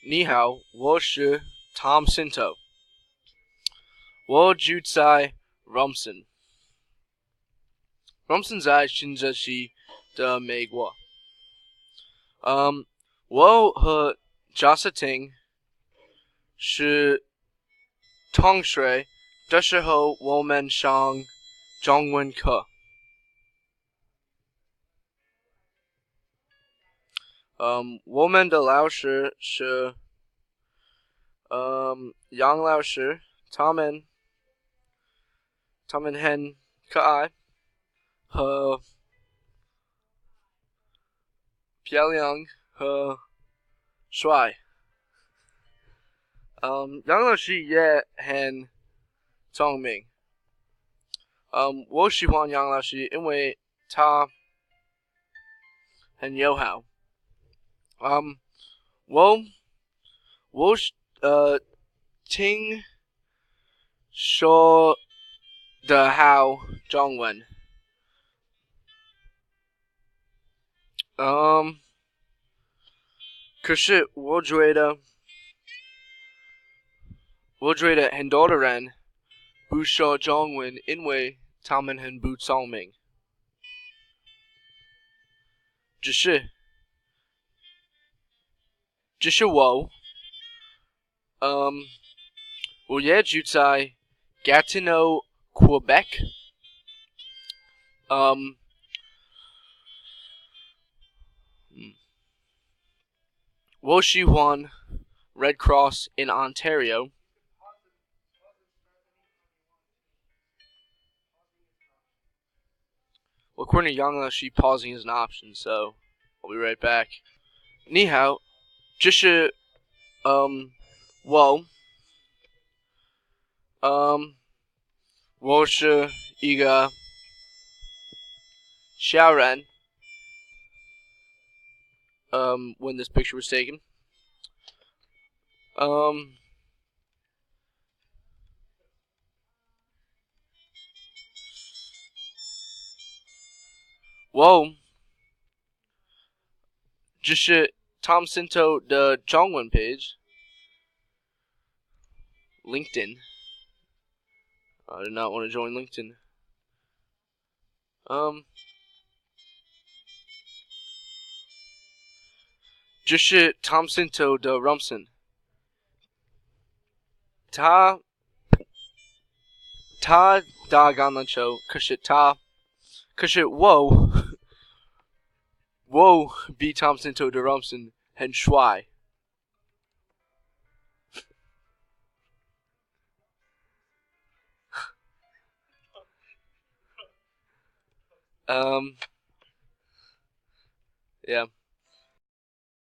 你好，我是 Tom Scinto，我住在 Rumson。Rumson 在新泽西的美国。我和贾斯汀是同学的时候，我们上中文课。我们的老师是杨老师，他们很可爱和漂亮和帅。杨老师也很聪明。我喜欢杨老师，因为他很友好。我听说的好中文。可是我觉得很多的人不说中文，因为他们很不聪明。只是我也住在 Gatineau, Quebec。我喜欢 Red Cross in Ontario。According to Young, she pausing is an option, so I'll be right back. 你好，这是我我是一个小人。When this picture was taken. Whoa. 这是 Tom Scinto 的中文 page. LinkedIn. I did not want to join LinkedIn. 这是 Tom Scinto 的 Rumson。他打橄榄球，可是我比 Tom Scinto 的 Rumson 很帅。Yeah.